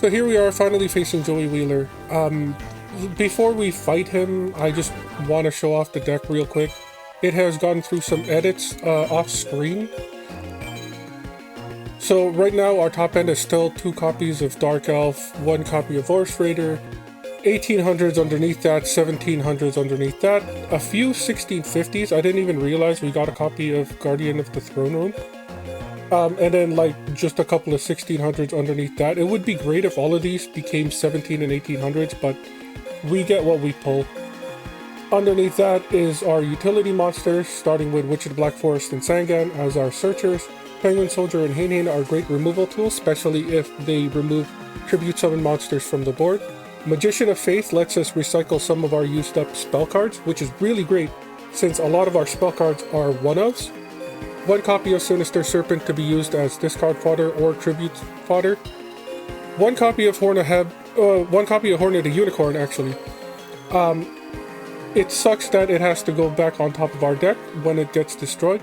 but here we are finally facing Joey Wheeler. Before we fight him, I just want to show off the deck real quick. It has gone through some edits off screen. So right now our top end is still 2 copies of Dark Elf, 1 copy of Horse Raider, 1800s underneath that, 1700s underneath that, a few 1650s. I didn't even realize we got a copy of Guardian of the Throne Room. And then like just a couple of 1600s underneath that. It would be great if all of these became 17 and 1800s, but we get what we pull. Underneath that is our utility monsters, starting with Witch of the Black Forest and Sangan as our searchers. Penguin Soldier and Hain are great removal tools, especially if they remove tribute summon monsters from the board. Magician of Faith lets us recycle some of our used up spell cards, which is really great since a lot of our spell cards are one-ofs. 1 copy of Sinister Serpent to be used as discard fodder or tribute fodder. 1 copy of Horn of the Unicorn, actually. It sucks that it has to go back on top of our deck when it gets destroyed,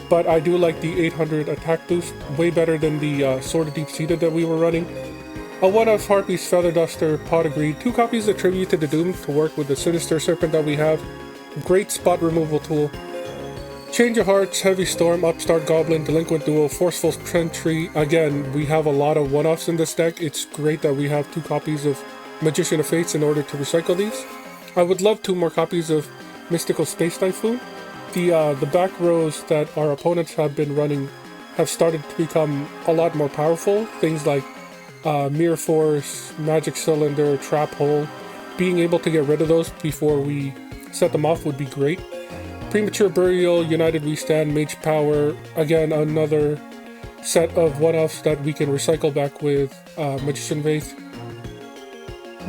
but I do like the 800 attack boost, way better than the Sword of Deep-Seated that we were running. A 1 of Harpy's Feather Duster, Pot of Greed, 2 copies of Tribute to the Doomed to work with the Sinister Serpent that we have. Great spot removal tool. Change of Hearts, Heavy Storm, Upstart Goblin, Delinquent Duo, Forceful Sentry. Again, we have a lot of one-offs in this deck. It's great that we have 2 copies of Magician of Fates in order to recycle these. I would love 2 more copies of Mystical Space Typhoon. The back rows that our opponents have been running have started to become a lot more powerful. Things like Mirror Force, Magic Cylinder, Trap Hole. Being able to get rid of those before we set them off would be great. Premature Burial, United We Stand, Mage Power. Again, another set of one-offs that we can recycle back with Magician Faith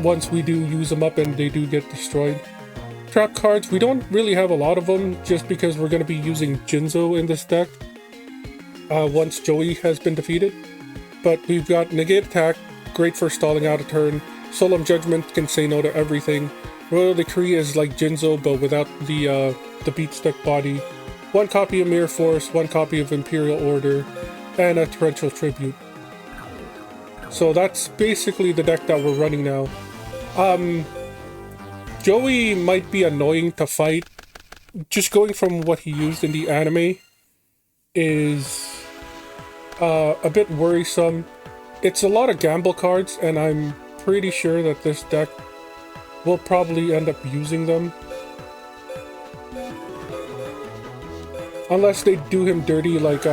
once we do use them up and they do get destroyed. Trap cards, we don't really have a lot of them just because we're going to be using Jinzo in this deck once Joey has been defeated. But we've got Negate Attack, great for stalling out a turn. Solemn Judgment can say no to everything. Royal Decree is like Jinzo but without the beatstick body. 1 copy of Mirror Force, 1 copy of Imperial Order, and a Torrential Tribute. So that's basically the deck that we're running now. Joey might be annoying to fight. Just going from what he used in the anime is a bit worrisome. It's a lot of gamble cards, and I'm pretty sure that this deck will probably end up using them. Unless they do him dirty like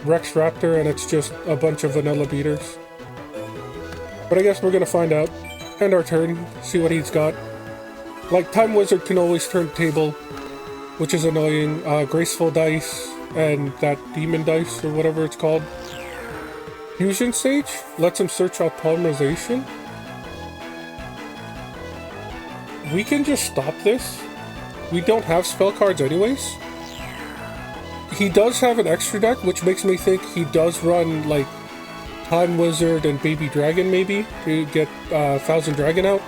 Rex Raptor and it's just a bunch of vanilla beaters. But I guess we're gonna find out. End our turn, see what he's got. Like, Time Wizard can always turn the table, which is annoying. Graceful Dice and that Demon Dice or whatever it's called. Fusion Sage lets him search out Polymerization. We can just stop this. We don't have spell cards anyways. He does have an extra deck, which makes me think he does run like Time Wizard and Baby Dragon maybe to get Thousand Dragon out.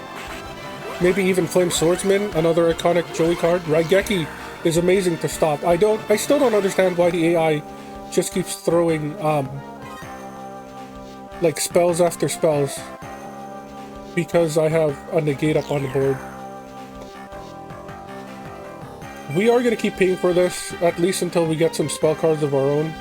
Maybe even Flame Swordsman, another iconic Joey card. Raigeki is amazing to stop. I still don't understand why the AI just keeps throwing like spells after spells because I have a negate up on the board. We are going to keep paying for this, at least until we get some spell cards of our own.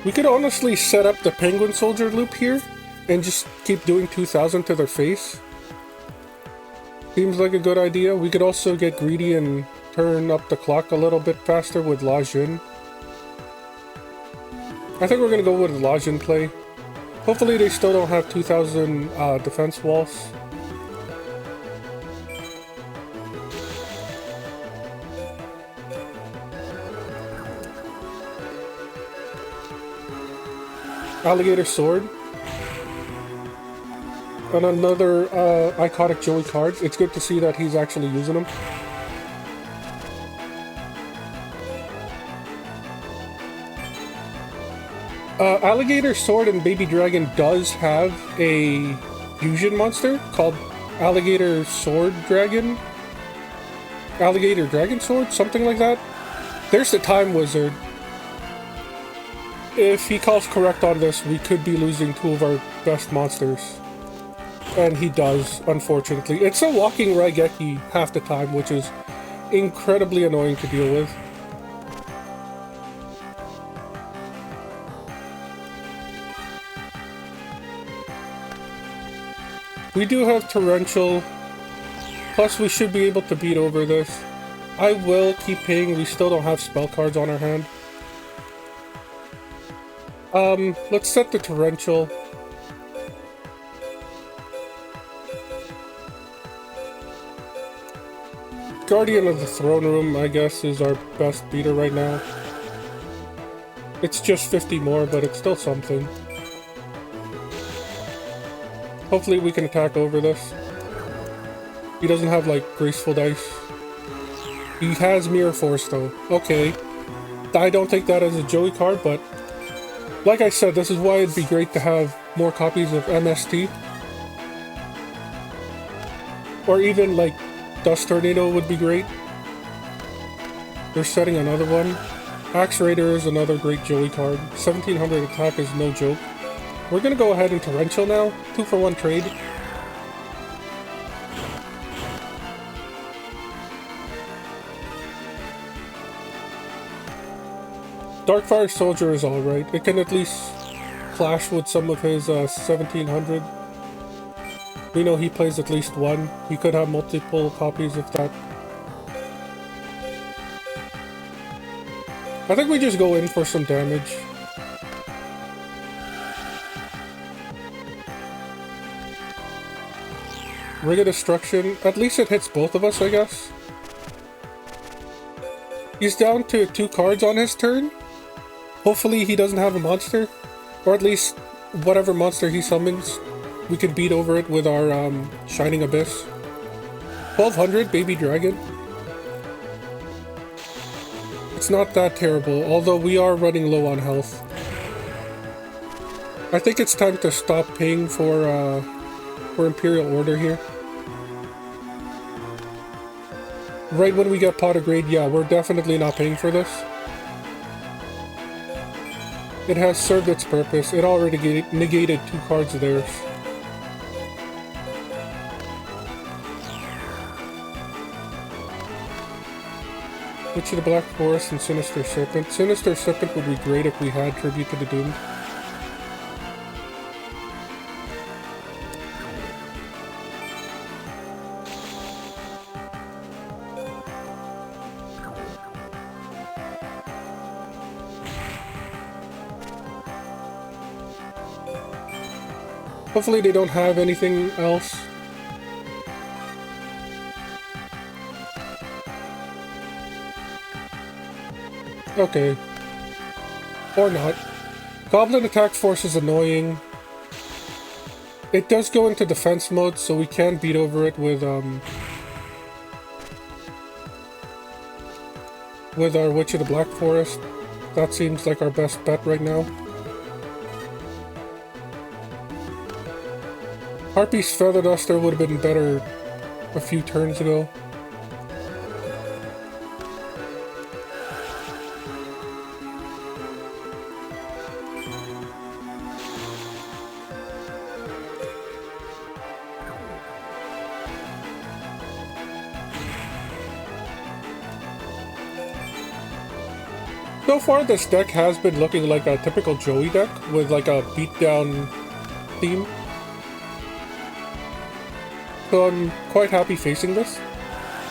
We could honestly set up the Penguin Soldier loop here and just keep doing 2000 to their face. Seems like a good idea. We could also get greedy and turn up the clock a little bit faster with La Jin. I think we're going to go with La Jin play. Hopefully they still don't have 2000 defense walls. Alligator Sword. And another iconic Joey card. It's good to see that he's actually using them. Alligator Sword and Baby Dragon does have a fusion monster called Alligator Sword Dragon. Alligator Dragon Sword? Something like that. There's the Time Wizard. If he calls correct on this, we could be losing two of our best monsters. And he does, unfortunately. It's a walking Raigeki half the time, which is incredibly annoying to deal with. We do have Torrential, plus we should be able to beat over this. I will keep paying, we still don't have spell cards on our hand. Let's set the Torrential. Guardian of the Throne Room, I guess, is our best beater right now. It's just 50 more, but it's still something. Hopefully we can attack over this. He doesn't have, like, graceful dice. He has Mirror Force, though. Okay. I don't take that as a Joey card, but... like I said, this is why it'd be great to have more copies of MST. Or even, like, Dust Tornado would be great. They're setting another one. Axe Raider is another great Joey card. 1700 attack is no joke. We're gonna go ahead and Torrential now. 2-for-1 trade. Darkfire Soldier is alright. It can at least clash with some of his 1700. We know he plays at least one. He could have multiple copies of that. I think we just go in for some damage. Ring of Destruction. At least it hits both of us, I guess. He's down to 2 cards on his turn. Hopefully he doesn't have a monster. Or at least whatever monster he summons, we can beat over it with our Shining Abyss. 1200, Baby Dragon. It's not that terrible, although we are running low on health. I think it's time to stop paying for Imperial Order here. Right when we get Pot of Grade, yeah, we're definitely not paying for this. It has served its purpose. It already negated 2 cards of theirs. Witch of the Black Forest and Sinister Serpent. Sinister Serpent would be great if we had Tribute to the Doomed. Hopefully they don't have anything else. Okay. Or not. Goblin attack force is annoying. It does go into defense mode, so we can beat over it with our Witch of the Black Forest. That seems like our best bet right now. Harpy's Feather Duster would have been better a few turns ago. So far, this deck has been looking like a typical Joey deck with like a beatdown theme. So I'm quite happy facing this.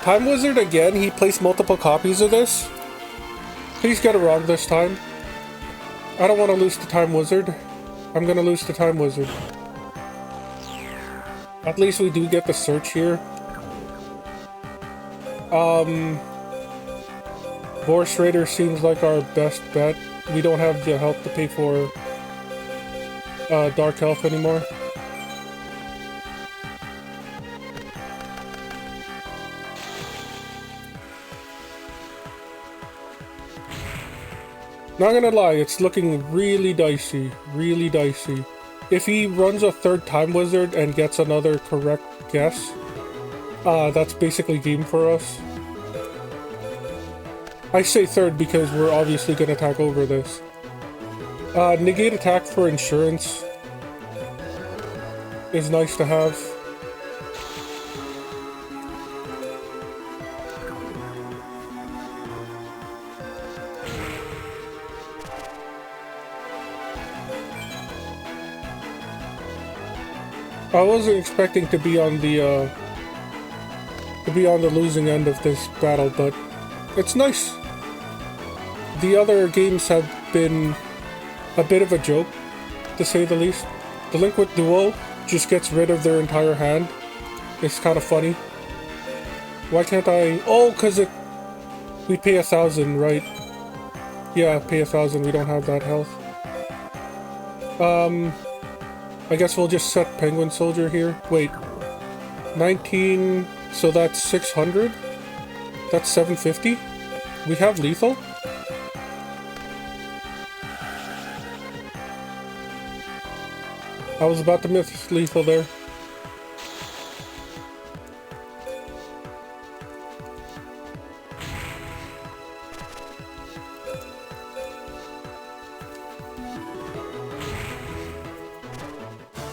Time Wizard again, he placed multiple copies of this. Please get it wrong this time. I don't want to lose to Time Wizard. I'm gonna lose to Time Wizard. At least we do get the search here. Vorse Raider seems like our best bet. We don't have the health to pay for Dark Elf anymore. Not gonna lie, it's looking really dicey. Really dicey. If he runs a third Time Wizard and gets another correct guess, that's basically game for us. I say third because we're obviously gonna attack over this. Negate attack for insurance is nice to have. I wasn't expecting to be on the losing end of this battle, but it's nice. The other games have been a bit of a joke, to say the least. The Link with Duo just gets rid of their entire hand. It's kind of funny. Why can't I? Oh, cause we pay 1,000, right? Yeah, pay 1,000. We don't have that health. I guess we'll just set Penguin Soldier here. Wait, 19. So that's 600. That's 750. We have lethal. I was about to miss lethal there.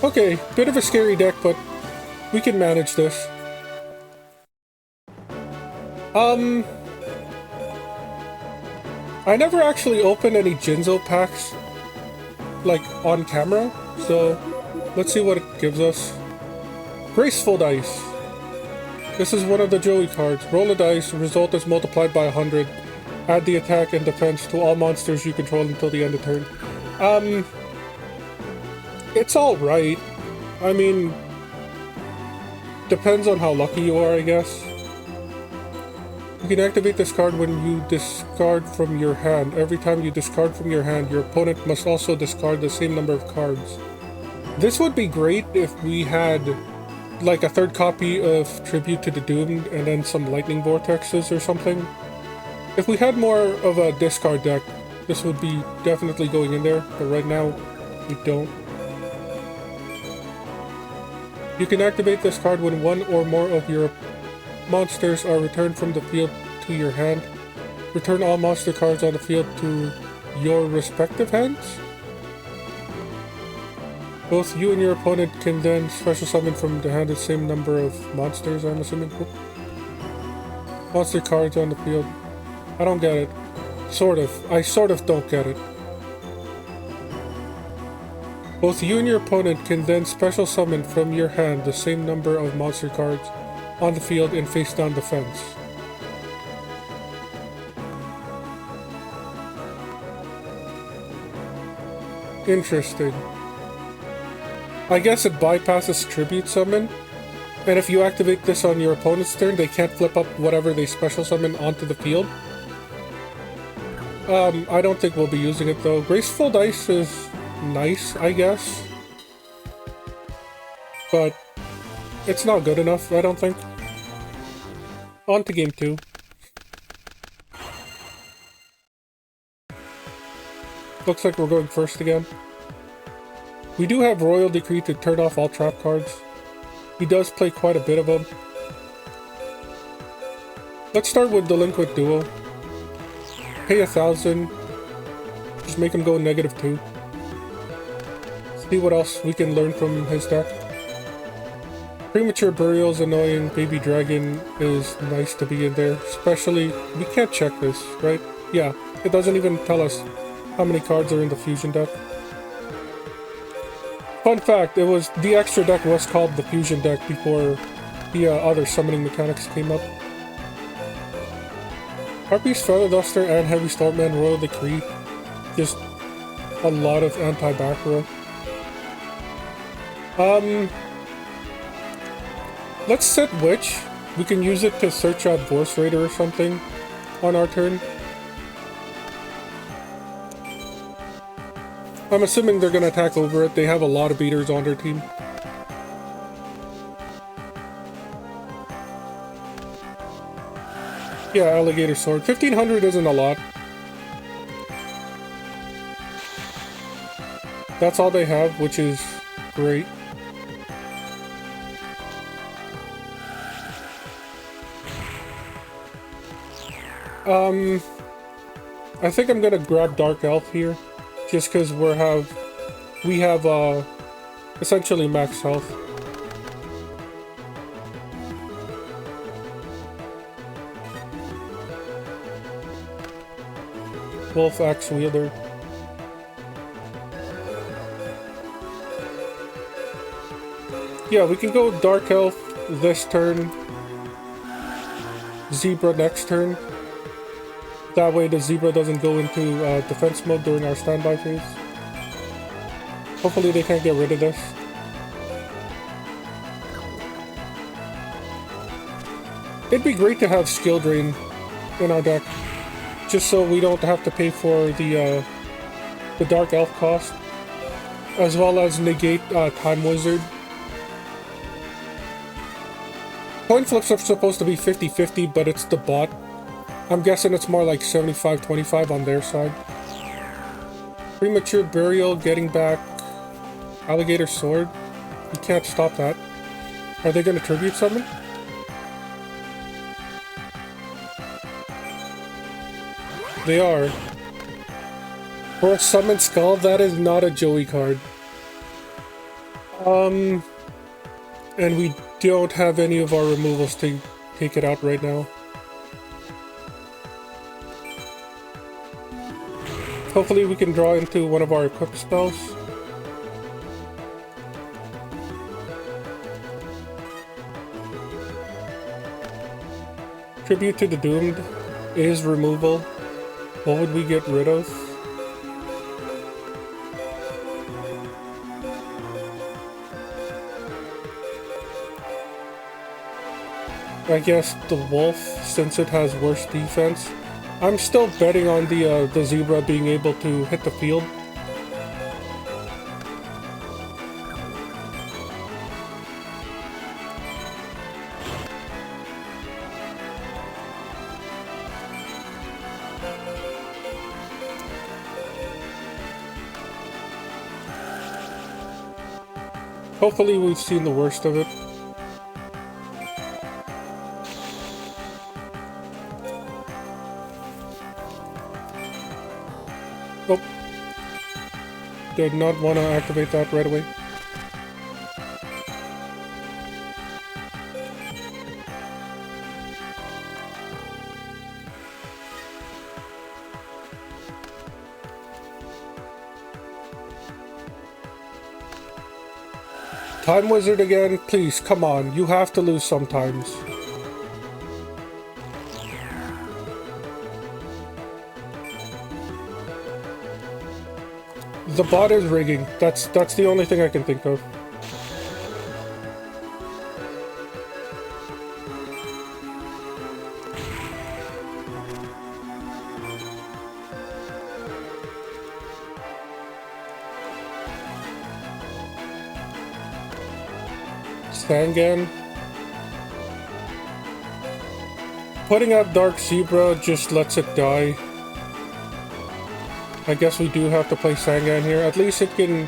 Okay, bit of a scary deck, but we can manage this. I never actually opened any Jinzo packs, like, on camera, so let's see what it gives us. Graceful Dice. This is one of the Joey cards. Roll a dice, result is multiplied by 100. Add the attack and defense to all monsters you control until the end of turn. It's alright. I mean, depends on how lucky you are, I guess. You can activate this card when you discard from your hand. Every time you discard from your hand, your opponent must also discard the same number of cards. This would be great if we had, like, a third copy of Tribute to the Doomed and then some Lightning Vortexes or something. If we had more of a discard deck, this would be definitely going in there, but right now, we don't. You can activate this card when one or more of your monsters are returned from the field to your hand. Return all monster cards on the field to your respective hands. Both you and your opponent can then special summon from the hand the same number of monsters, I'm assuming. Monster cards on the field. I don't get it. Sort of. I sort of don't get it. Both you and your opponent can then special summon from your hand the same number of monster cards on the field in face-down defense. Interesting. I guess it bypasses Tribute Summon, and if you activate this on your opponent's turn, they can't flip up whatever they special summon onto the field. I don't think we'll be using it though. Graceful Dice is nice, I guess, but it's not good enough, I don't think. On to game 2. Looks like we're going first again. We do have Royal Decree to turn off all trap cards. He does play quite a bit of them. Let's start with the Link with Duo. Pay 1,000. Just make him go -2. See what else we can learn from his deck. Premature Burial is annoying. Baby Dragon is nice to be in there. Especially, we can't check this, right? Yeah, it doesn't even tell us how many cards are in the fusion deck. Fun fact, the extra deck was called the fusion deck before the other summoning mechanics came up. Harpies, Feather Duster, and Heavy Stormman Royal Decree. Just a lot of anti-back row. Let's set Witch. We can use it to search out Force Raider or something on our turn. I'm assuming they're gonna attack over it. They have a lot of beaters on their team. Yeah, Alligator Sword. 1,500 isn't a lot. That's all they have, which is great. I think I'm gonna grab Dark Elf here. just because we have essentially max health. Wolf Axe Wielder. Yeah, we can go Dark Elf this turn, Zebra next turn. That way the Zebra doesn't go into defense mode during our standby phase. Hopefully they can't get rid of this. It'd be great to have Skill Drain in our deck, just so we don't have to pay for the Dark Elf cost, as well as negate Time Wizard. Coin flips are supposed to be 50-50, but it's the bot. I'm guessing it's more like 75-25 on their side. Premature Burial, getting back Alligator Sword. You can't stop that. Are they going to tribute summon? They are. For a Summon Skull, that is not a Joey card. And we don't have any of our removals to take it out right now. Hopefully we can draw into one of our equipped spells. Tribute to the Doomed is removal. What would we get rid of? I guess the Wolf, since it has worse defense. I'm still betting on the Zebra being able to hit the field. Hopefully we've seen the worst of it. Oh. Did not want to activate that right away. Time Wizard again, please, come on, you have to lose sometimes. The bot is rigging, that's the only thing I can think of. Sangan. Putting out Dark Zebra just lets it die. I guess we do have to play Sangan here. At least it can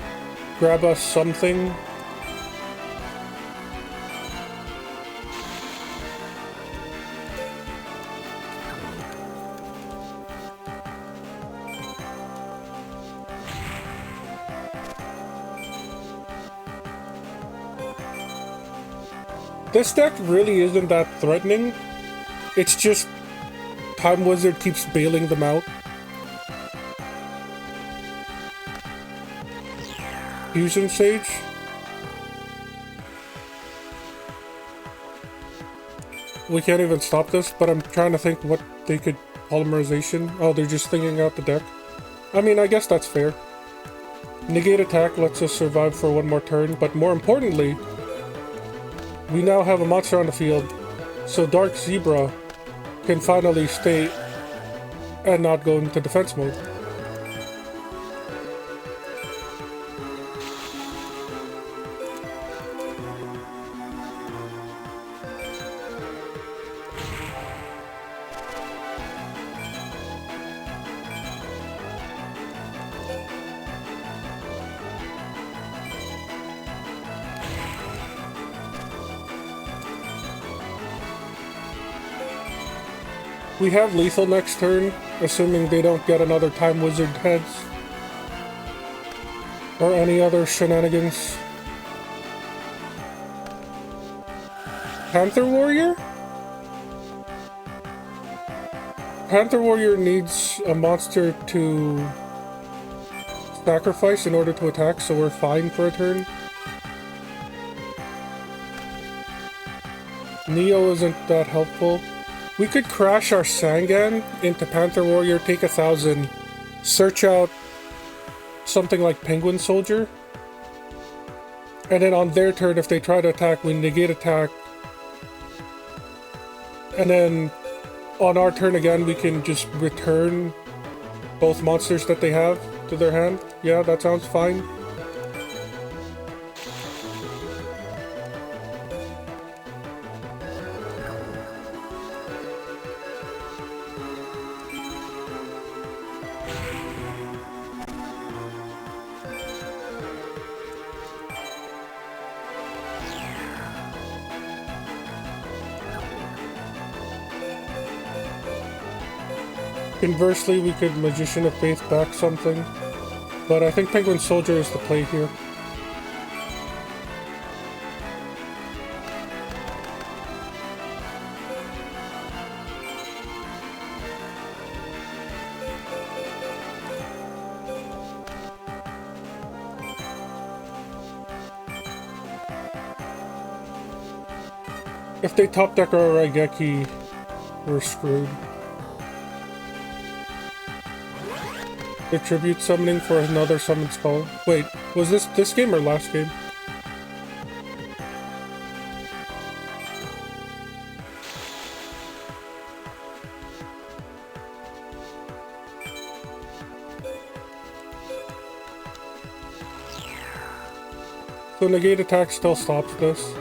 grab us something. This deck really isn't that threatening. It's just Time Wizard keeps bailing them out. Fusion Sage. We can't even stop this, but I'm trying to think what they could polymerization. Oh, they're just thinking out the deck. I mean, I guess that's fair. Negate attack lets us survive for one more turn, but more importantly, we now have a monster on the field, so Dark Zebra can finally stay and not go into defense mode. We have lethal next turn, assuming they don't get another Time Wizard heads. Or any other shenanigans. Panther Warrior? Panther Warrior needs a monster to sacrifice in order to attack, so we're fine for a turn. Neo isn't that helpful. We could crash our Sangan into Panther Warrior, take 1,000, search out something like Penguin Soldier, and then on their turn, if they try to attack, we negate attack, and then on our turn again, we can just return both monsters that they have to their hand. Yeah, that sounds fine. Conversely, we could Magician of Faith back something, but I think Penguin Soldier is the play here. If they top deck our Raigeki, we're screwed. The tribute summoning for another Summon's Call. Wait, was this game or last game? So negate attack still stops this.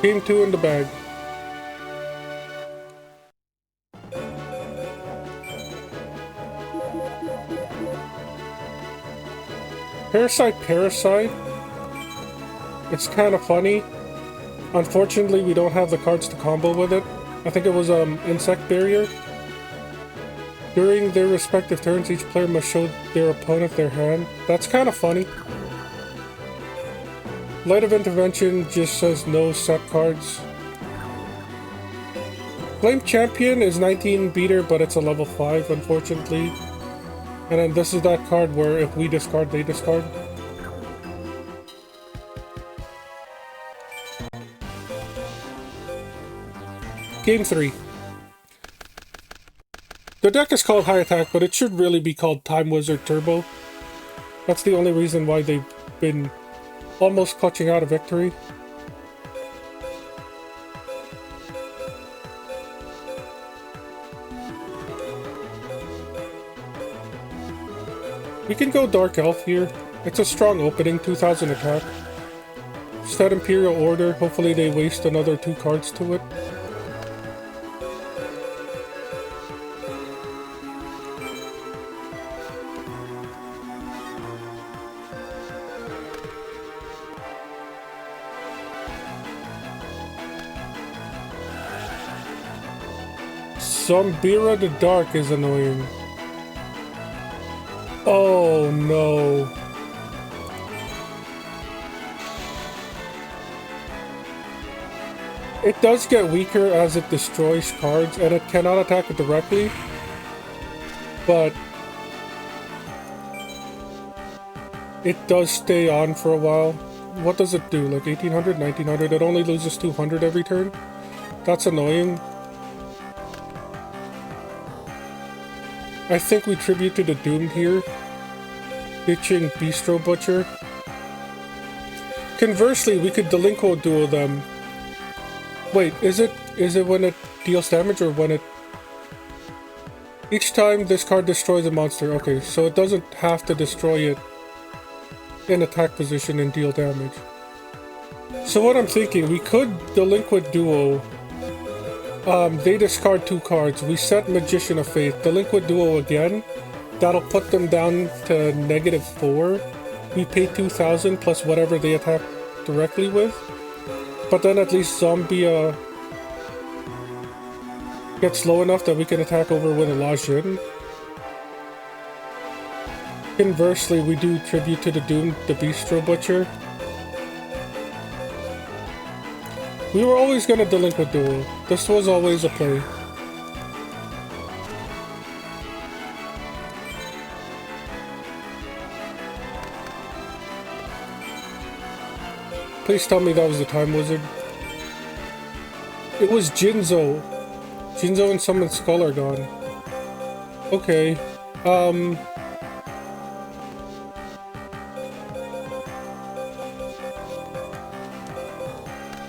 Game 2 in the bag. Parasite. It's kind of funny. Unfortunately, we don't have the cards to combo with it. I think it was Insect Barrier. During their respective turns, each player must show their opponent their hand. That's kind of funny. Light of Intervention just says no set cards. Flame Champion is 19 beater, but it's a level 5, unfortunately. And then this is that card where if we discard, they discard. Game 3. The deck is called High Attack, but it should really be called Time Wizard Turbo. That's the only reason why they've been almost clutching out a victory. We can go Dark Elf here. It's a strong opening, 2000 attack. Set Imperial Order, hopefully they waste another 2 cards to it. Zombira the Dark is annoying. Oh no. It does get weaker as it destroys cards, and it cannot attack it directly. But it does stay on for a while. What does it do? Like 1800, 1900? It only loses 200 every turn? That's annoying. I think we tribute to the Doomed here, ditching Bistro Butcher. Conversely, we could Delinquo duo them. Wait, is it when it deals damage or when it... Each time this card destroys a monster. Okay, so it doesn't have to destroy it in attack position and deal damage. So what I'm thinking, we could Delinquent Duo. They discard 2 cards. We set Magician of Faith. Delinquent Duo again. That'll put them down to -4. We pay 2,000 plus whatever they attack directly with. But then at least Zombie gets low enough that we can attack over with a La Jin. Conversely, we do Tribute to the Doomed, the Bistro Butcher. We were always gonna Delinquent Duo. This was always a play. Please tell me that was the Time Wizard. It was Jinzo. Jinzo and Summon Skull are gone. Okay.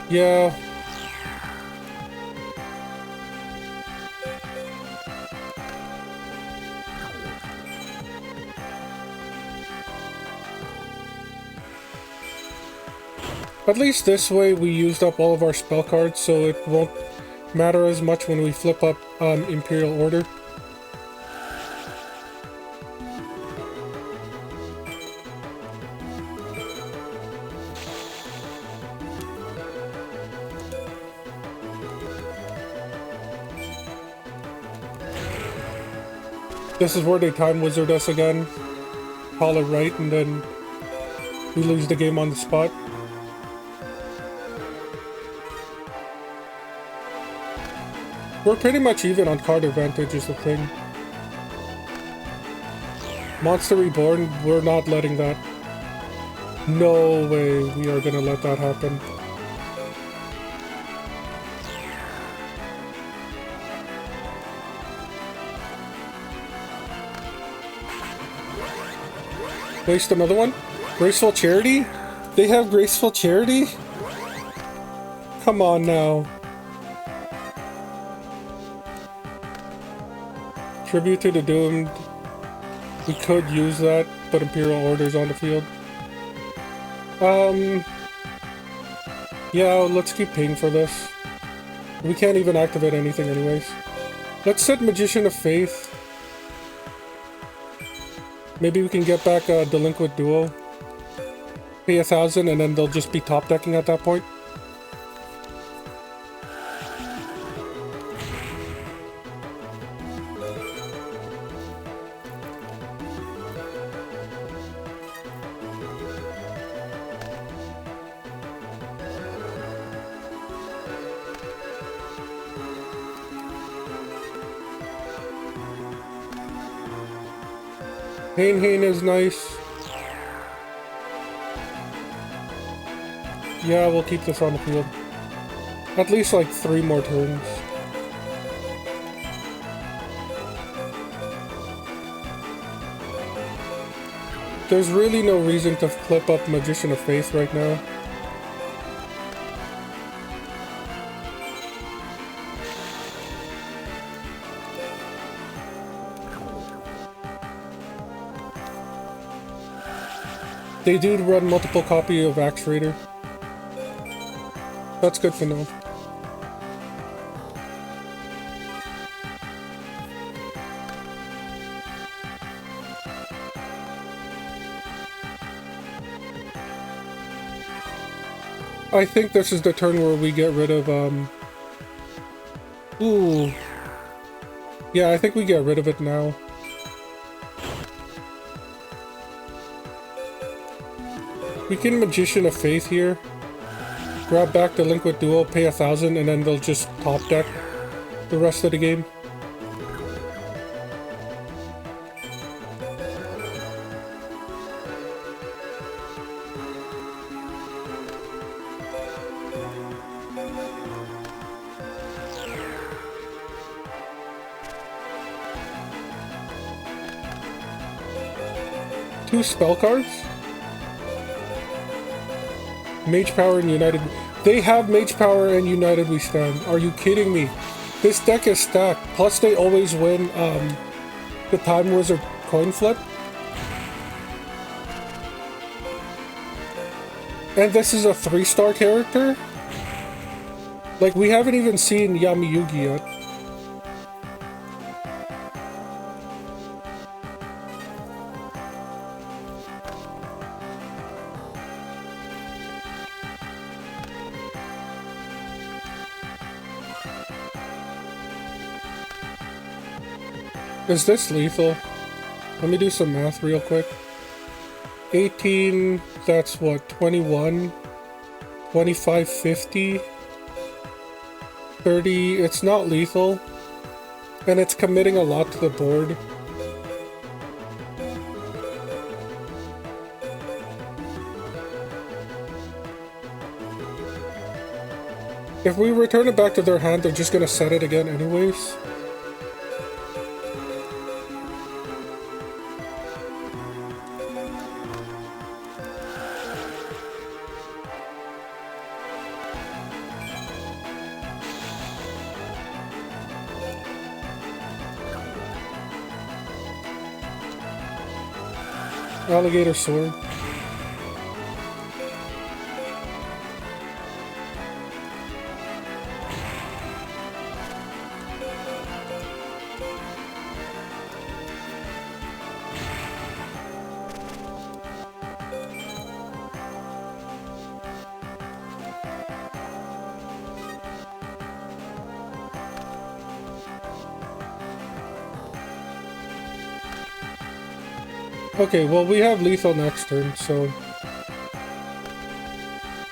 Yeah. At least this way we used up all of our spell cards, so it won't matter as much when we flip up Imperial Order. This is where they Time Wizard us again. Call it right, and then we lose the game on the spot. We're pretty much even on card advantage is the thing. Monster Reborn, we're not letting that. No way we are gonna let that happen. Waste another one? Graceful Charity? They have Graceful Charity? Come on now. Tribute to the Doomed. We could use that, but Imperial Order's on the field. Yeah, let's keep paying for this. We can't even activate anything anyways. Let's set Magician of Faith. Maybe we can get back a Delinquent Duo. Pay 1,000 and then they'll just be top decking at that point. Hain is nice. Yeah, we'll keep this on the field. At least like 3 more turns. There's really no reason to flip up Magician of Faith right now. They do run multiple copy of Axe Raider. That's good to know. I think this is the turn where we get rid of, Ooh. Yeah, I think we get rid of it now. We can Magician of Faith here. Grab back the Delinquent Duo, pay 1,000, and then they'll just top deck the rest of the game. Two spell cards? Mage Power and United. They have Mage Power and United We Stand. Are you kidding me? This deck is stacked. Plus they always win the Time Wizard coin flip. And this is a 3-star character? Like, we haven't even seen Yami Yugi yet. Is this lethal? Let me do some math real quick. 18, that's what, 21, 25, 50, 30, it's not lethal, and it's committing a lot to the board. If we return it back to their hand, they're just gonna set it again anyways. Alligator sword. Okay, well, we have lethal next turn, so...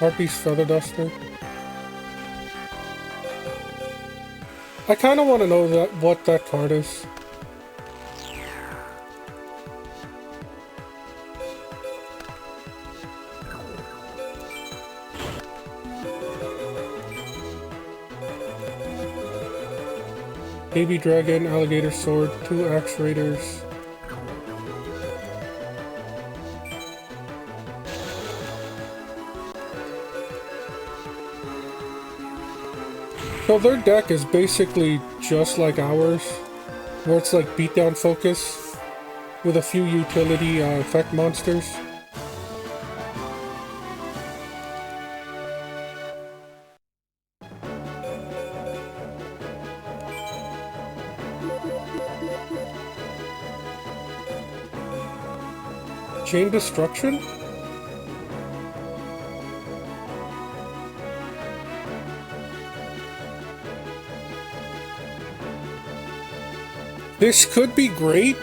Harpy's Feather Duster. I kind of want to know what that card is. Baby Dragon, Alligator Sword, 2 Axe Raiders. So their deck is basically just like ours, where it's like beatdown focus with a few utility effect monsters. Chain Destruction? This could be great,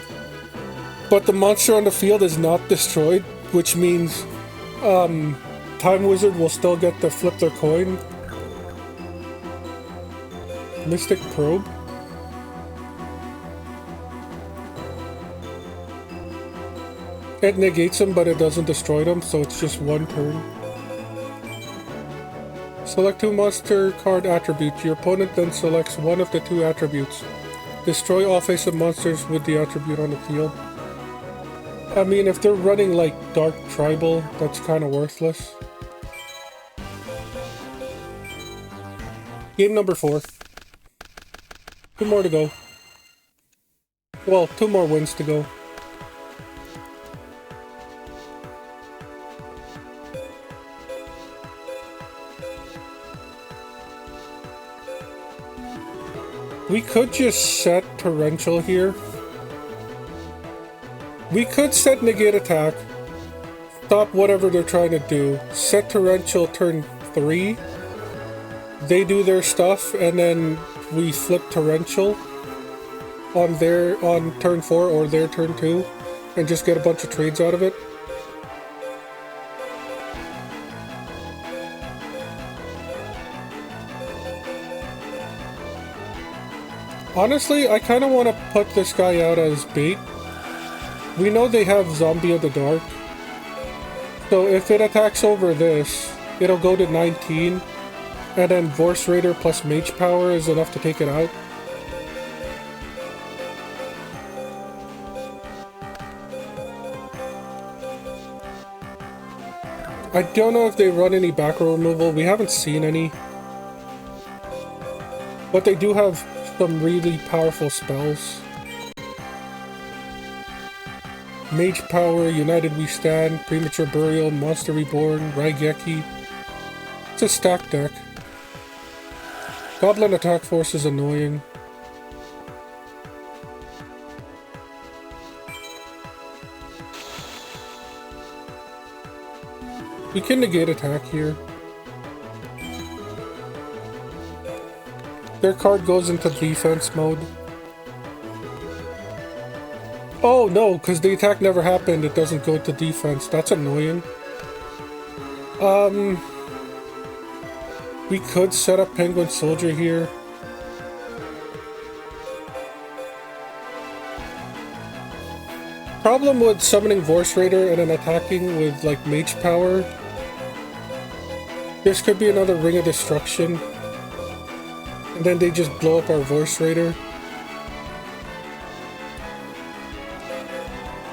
but the monster on the field is not destroyed, which means Time Wizard will still get to flip their coin. Mystic Probe. It negates them, but it doesn't destroy them, so it's just one turn. Select 2 monster card attributes. Your opponent then selects one of the 2 attributes. Destroy all face-up monsters with the attribute on the field. I mean, if they're running like Dark Tribal, that's kind of worthless. Game number 4. 2 more to go. Well, 2 more wins to go. We could just set Torrential here. We could set Negate Attack, stop whatever they're trying to do, set Torrential turn 3, they do their stuff, and then we flip Torrential on turn 4 or their turn 2, and just get a bunch of trades out of it. Honestly, I kind of want to put this guy out as bait. We know they have Zombie of the Dark. So if it attacks over this, it'll go to 19. And then Vorse Raider plus Mage Power is enough to take it out. I don't know if they run any back row removal. We haven't seen any. But they do have some really powerful spells. Mage Power, United We Stand, Premature Burial, Monster Reborn, Raigeki. It's a stacked deck. Goblin Attack Force is annoying. We can negate attack here. Their card goes into defense mode. Oh no, because the attack never happened, it doesn't go to defense. That's annoying. We could set up Penguin Soldier here. Problem with summoning Voice Raider and then attacking with like Mage Power. This could be another Ring of Destruction. And then they just blow up our Voice Raider.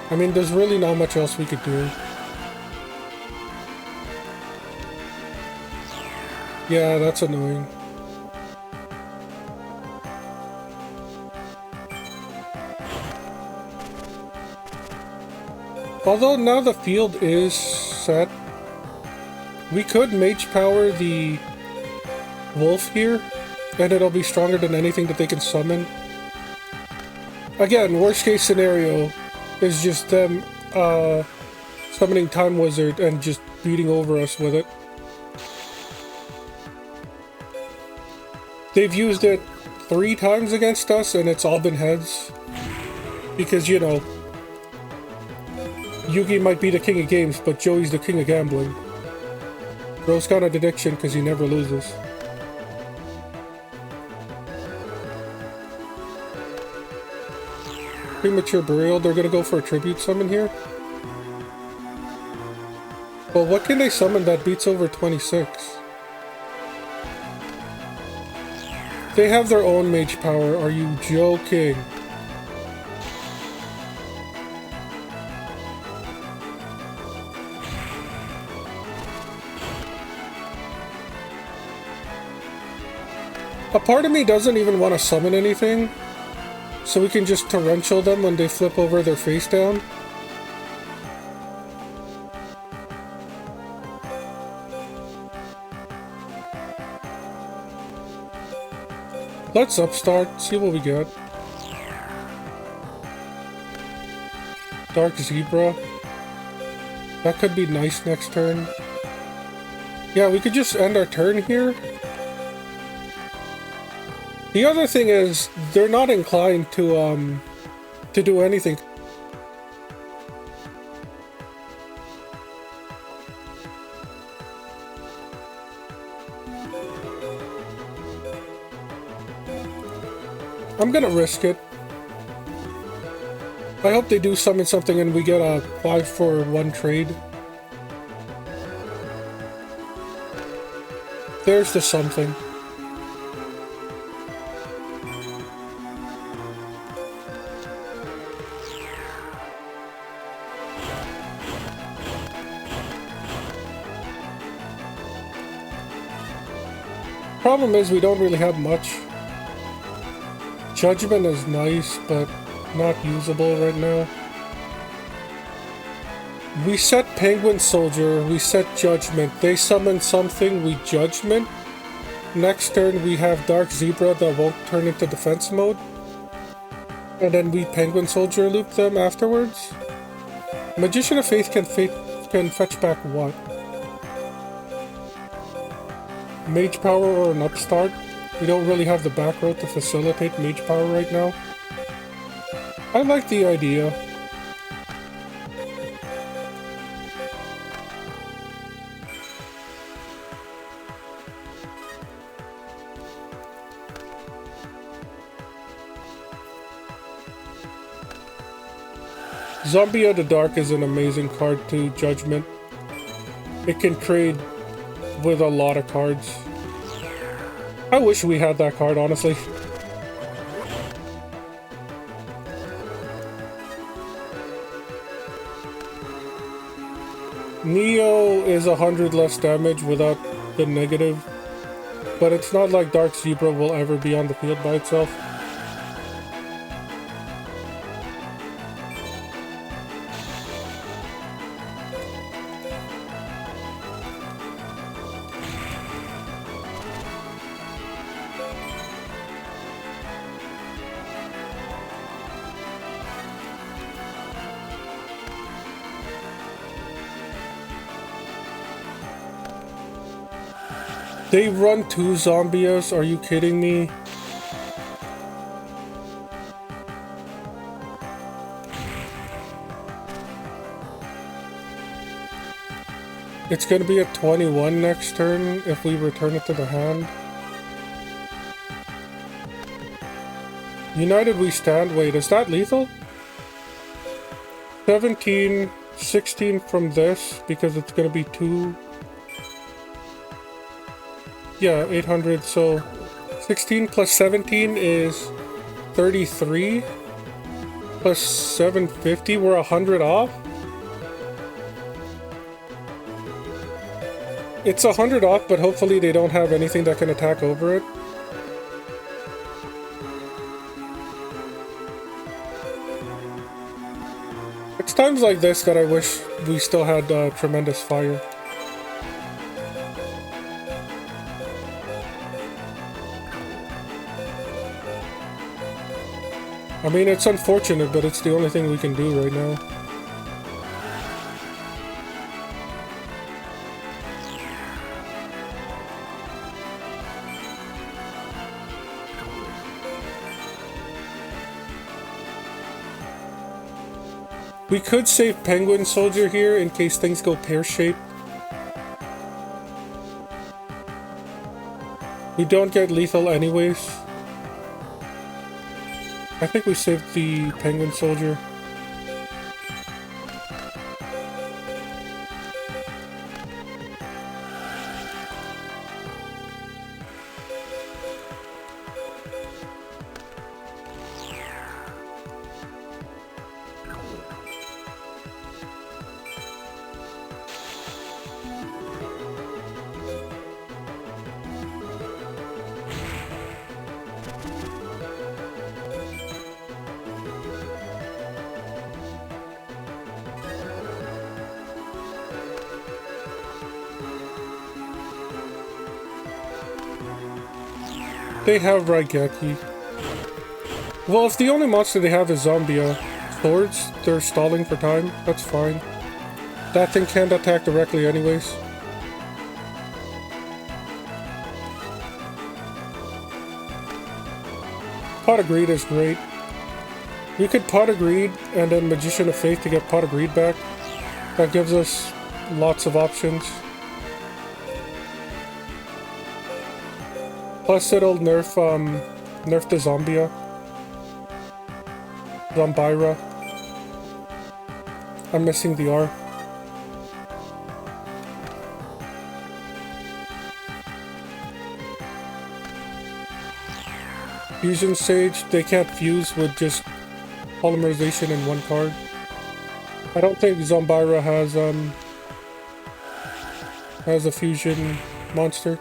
I mean, there's really not much else we could do. Yeah, that's annoying. Although now the field is set, we could Mage Power the Wolf here, and it'll be stronger than anything that they can summon. Again, worst case scenario is just them summoning Time Wizard and just beating over us with it. They've used it 3 times against us and it's all been heads. Because, you know, Yugi might be the king of games, but Joey's the king of gambling. Rose contradiction because he never loses. Premature Burial, they're gonna go for a tribute summon here. Well, what can they summon that beats over 26? They have their own Mage Power, are you joking? A part of me doesn't even want to summon anything, so we can just torrential them when they flip over their face down. Let's upstart, see what we get. Dark Zebra. That could be nice next turn. Yeah, we could just end our turn here. The other thing is, they're not inclined to do anything. I'm gonna risk it. I hope they do summon something and we get a 5-for-1 trade. There's the something. Problem is we don't really have much. Judgment is nice, but not usable right now. We set Penguin Soldier, we set Judgment. They summon something, we Judgment. Next turn we have Dark Zebra that won't turn into defense mode. And then we Penguin Soldier loop them afterwards. Magician of Faith can fetch back what? Mage Power or an Upstart? We don't really have the back row to facilitate Mage Power right now. I like the idea. Zombie of the Dark is an amazing card too, Judgment. It can trade with a lot of cards. I wish we had that card, honestly. Neo is 100 less damage without the negative, but it's not like Dark Zebra will ever be on the field by itself. They run 2 zombies, are you kidding me? It's gonna be a 21 next turn if we return it to the hand. United we stand. Wait, is that lethal? 17, 16 from this, because it's gonna be 2. Yeah, 800, so 16 plus 17 is 33. Plus 750, we're 100 off? It's 100 off, but hopefully they don't have anything that can attack over it. It's times like this that I wish we still had tremendous fire. I mean, it's unfortunate, but it's the only thing we can do right now. We could save Penguin Soldier here in case things go pear-shaped. We don't get lethal anyways. I think we saved the Penguin Soldier. They have Raigeki. Well, if the only monster they have is Zombia swords, they're stalling for time, that's fine. That thing can't attack directly anyways. Pot of Greed is great. We could Pot of Greed and then Magician of Faith to get Pot of Greed back. That gives us lots of options. Plus it'll nerf the Zombia. Zombira. I'm missing the R. Fusion Sage, they can't fuse with just polymerization in one card. I don't think Zombira has a fusion monster.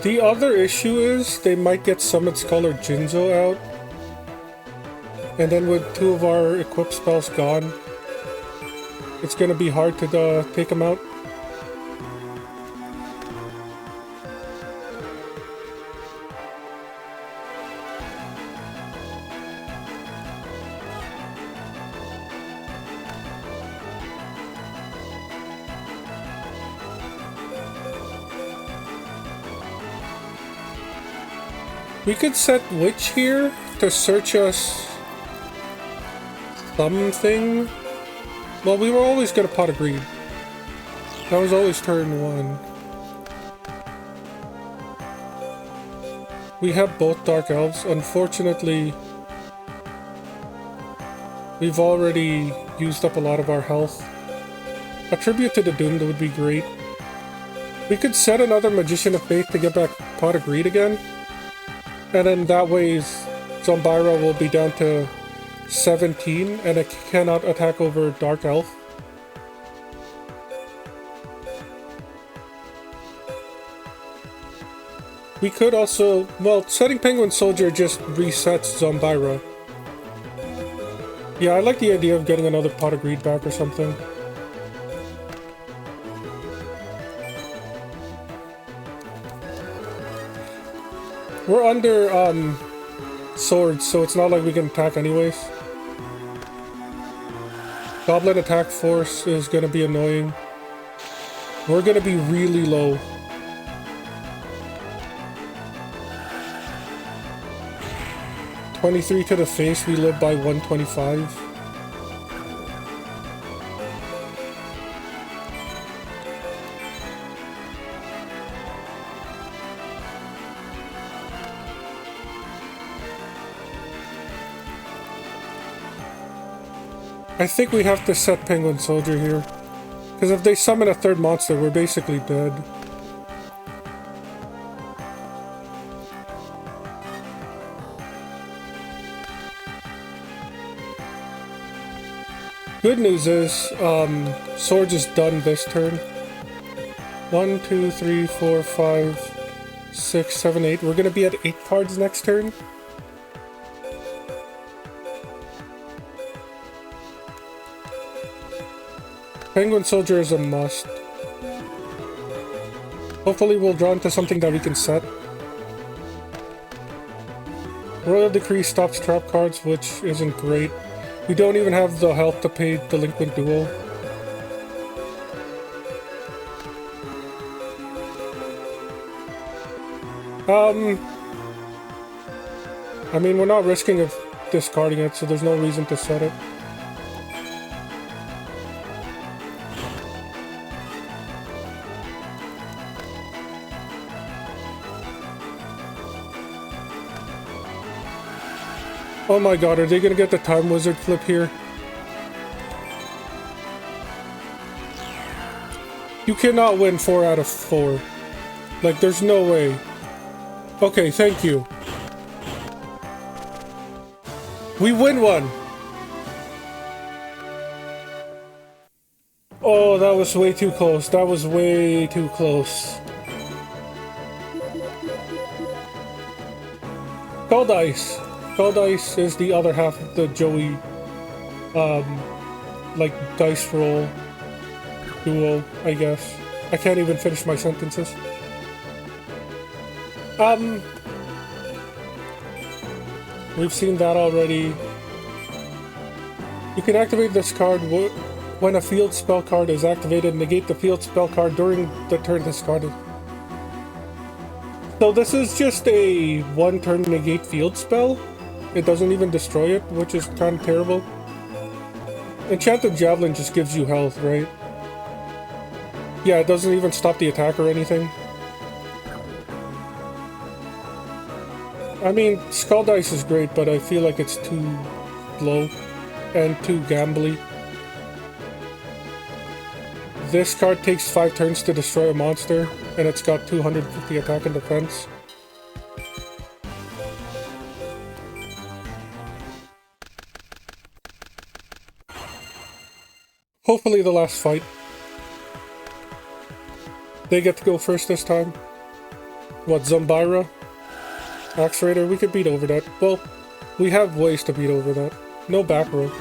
The other issue is they might get Summit Scholar Jinzo out. And then with 2 of our equipped spells gone, it's gonna be hard to take them out. We could set Witch here to search us something. Well, we were always gonna Pot of Greed. That was always turn 1. We have both Dark Elves. Unfortunately, we've already used up a lot of our health. A tribute to the Doomed would be great. We could set another Magician of Faith to get back Pot of Greed again. And then that way Zombira will be down to 17 and it cannot attack over Dark Elf. We could also... well, setting Penguin Soldier just resets Zombira. Yeah, I like the idea of getting another Pot of Greed back or something. We're under, swords, so it's not like we can attack anyways. Goblin attack force is gonna be annoying. We're gonna be really low. $23 to the face, we live by 125. I think we have to set Penguin Soldier here. Because if they summon a third monster, we're basically dead. Good news is, Swords is done this turn. 1, 2, 3, 4, 5, 6, 7, 8. We're gonna be at 8 cards next turn. Penguin Soldier is a must. Hopefully we'll draw into something that we can set. Royal Decree stops trap cards, which isn't great. We don't even have the health to pay Delinquent Duo. I mean, we're not risking of discarding it, so there's no reason to set it. Oh my god, are they gonna get the Time Wizard flip here? You cannot win 4 out of 4. Like, there's no way. Okay, thank you. We win one! Oh, that was way too close. That was way too close. Gold Ice. Gold Dice is the other half of the Joey, like, dice roll duo, I guess. I can't even finish my sentences. We've seen that already. You can activate this card when a field spell card is activated, negate the field spell card during the turn discarded. So this is just a one-turn negate field spell. It doesn't even destroy it, which is kind of terrible. Enchanted Javelin just gives you health, right? Yeah, it doesn't even stop the attack or anything. I mean, Skull Dice is great, but I feel like it's too low and too gambly. This card takes 5 turns to destroy a monster, and it's got 250 attack and defense. Hopefully the last fight. They get to go first this time. What, Zombira? Axe Raider? We could beat over that. Well, we have ways to beat over that. No back row.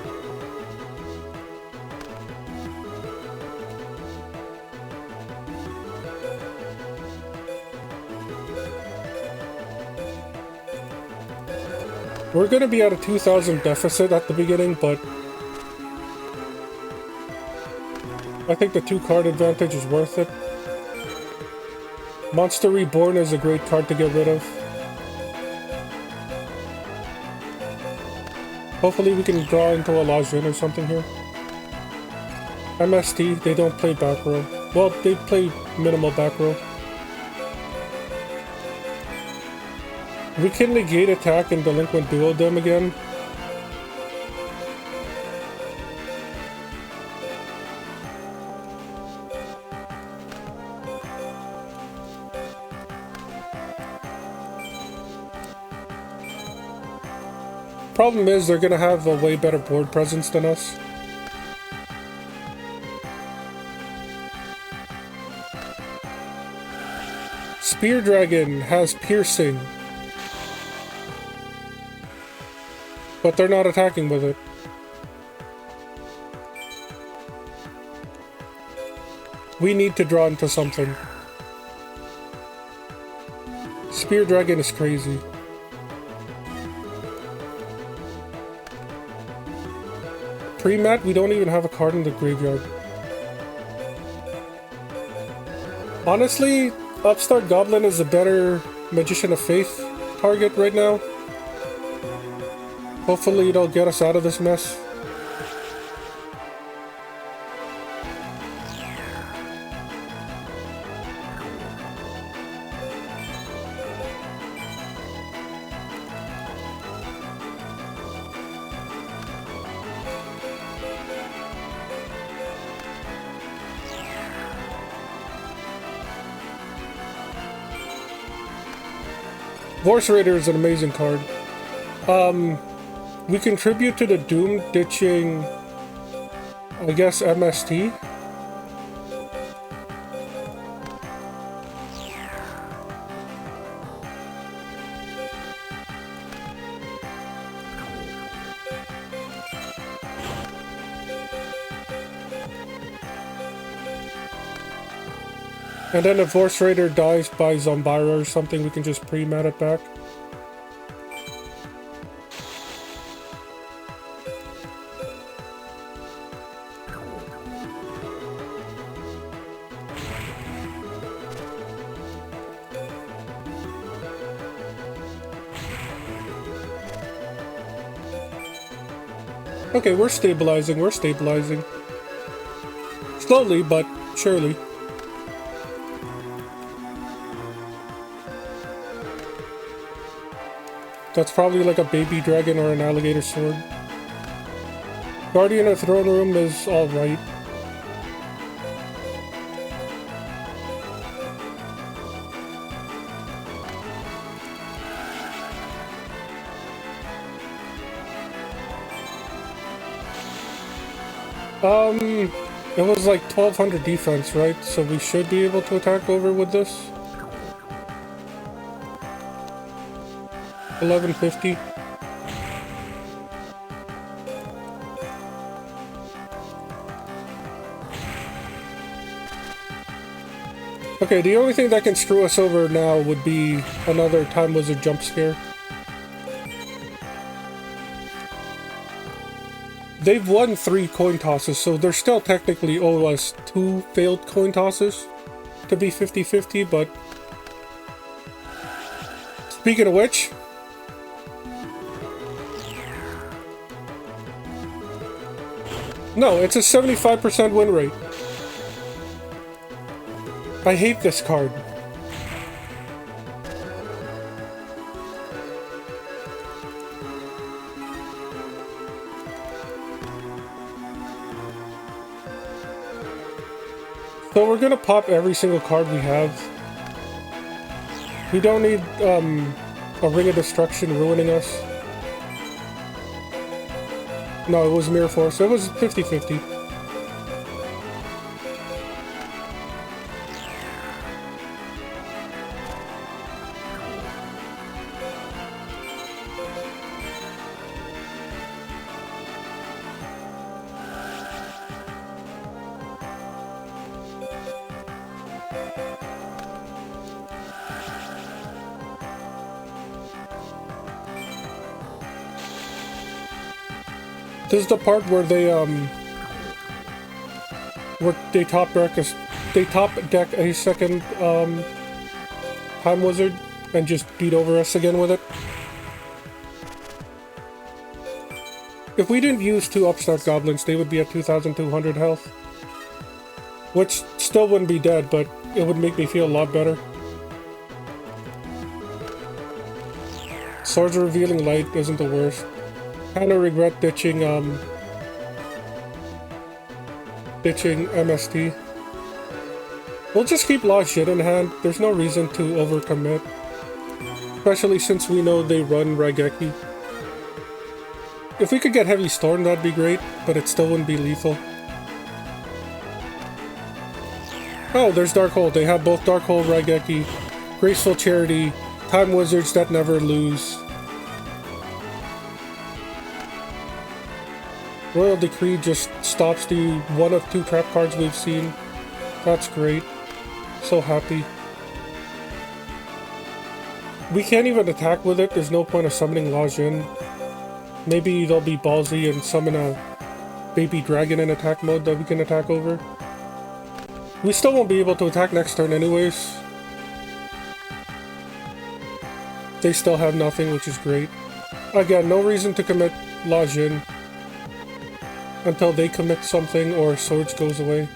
We're gonna be at a 2,000 deficit at the beginning, but I think the 2-card advantage is worth it. Monster Reborn is a great card to get rid of. Hopefully we can draw into a Lajin or something here. MST, they don't play back row. Well, they play minimal back row. We can negate attack and Delinquent Duo them again. problem is they're gonna have a way better board presence than us. Spear Dragon has piercing, but they're not attacking with it. We need to draw into something. Spear Dragon is crazy. Pre-mat, we don't even have a card in the graveyard. Honestly, Upstart Goblin is a better Magician of Faith target right now. Hopefully it'll get us out of this mess. Vorse Raider is an amazing card. We contribute to the Doom ditching, I guess, MST. And then if Vorse Raider dies by Zombira or something, we can just pre-mat it back. Okay, we're stabilizing, we're stabilizing. Slowly, but surely. That's probably like a baby dragon or an alligator sword. Guardian of Throne Room is alright. It was like 1200 defense, right? So we should be able to attack over with this. 1150. Okay, the only thing that can screw us over now would be another Time Wizard jump scare. They've won 3 coin tosses, so they're still technically owe us 2 failed coin tosses to be 50-50, but... Speaking of which... No, it's a 75% win rate. I hate this card. So we're gonna pop every single card we have. We don't need a Ring of Destruction ruining us. No, it was Mirror Force. It was 50-50. This is the part where they top deck a second Time Wizard and just beat over us again with it. If we didn't use 2 Upstart Goblins, they would be at 2,200 health. Which still wouldn't be dead, but it would make me feel a lot better. Swords of Revealing Light isn't the worst. Kinda regret ditching MST. We'll just keep Lost Shit in hand. There's no reason to overcommit. Especially since we know they run Raigeki. If we could get Heavy Storm, that'd be great, but it still wouldn't be lethal. Oh, there's Darkhold. They have both Darkhold, Raigeki, Graceful Charity, Time Wizards that never lose. Royal Decree just stops the one of 2 trap cards we've seen. That's great. So happy. We can't even attack with it. There's no point of summoning La Jin. Maybe they'll be ballsy and summon a baby dragon in attack mode that we can attack over. We still won't be able to attack next turn anyways. They still have nothing, which is great. Again, no reason to commit La Jin until they commit something or Swords goes away.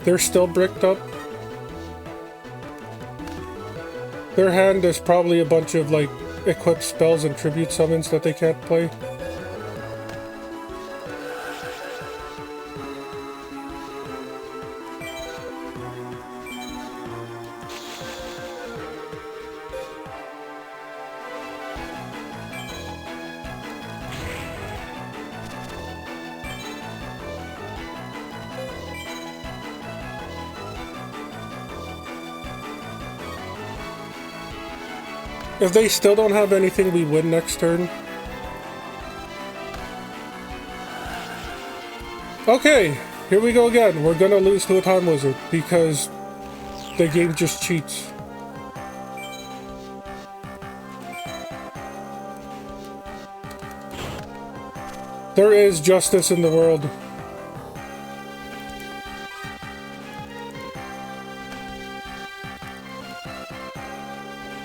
They're still bricked up. Their hand is probably a bunch of like equipped spells and tribute summons that they can't play. If they still don't have anything, we win next turn. Okay, here we go again. We're gonna lose to a Time Wizard because the game just cheats. There is justice in the world.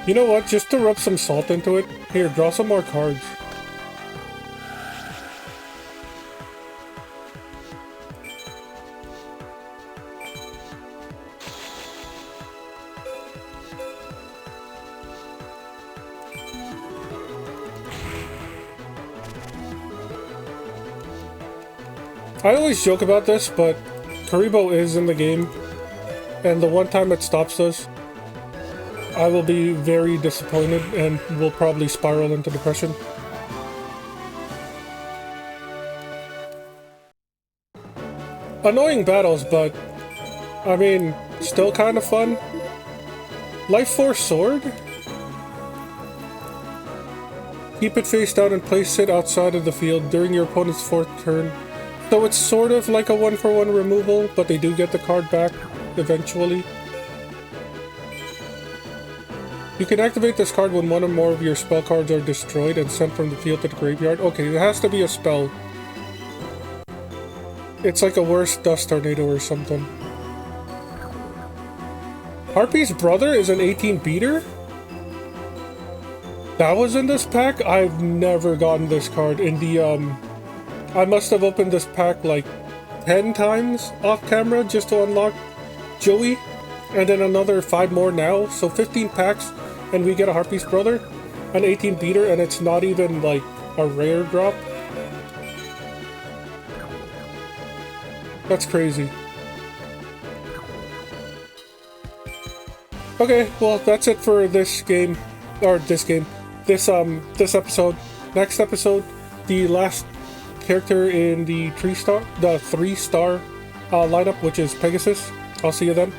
You know what? Just to rub some salt into it. Here, draw some more cards. I always joke about this, but Karibo is in the game, and the one time it stops us, I will be very disappointed and will probably spiral into depression. Annoying battles, but I mean, still kind of fun. Life Force Sword? Keep it face down and place it outside of the field during your opponent's 4th turn. So it's sort of like a 1-for-1 removal, but they do get the card back eventually. You can activate this card when one or more of your spell cards are destroyed and sent from the field to the graveyard. Okay, it has to be a spell. It's like a worse Dust Tornado or something. Harpy's Brother is an 18 beater? That was in this pack? I've never gotten this card. In the, I must have opened this pack like 10 times off camera just to unlock Joey. And then another 5 more now. So 15 packs. And we get a Harpy's Brother, an 18 beater, and it's not even like a rare drop. That's crazy. Okay, well that's it for this game, or this episode. Next episode, the last character in the 3-star lineup, which is Pegasus. I'll see you then.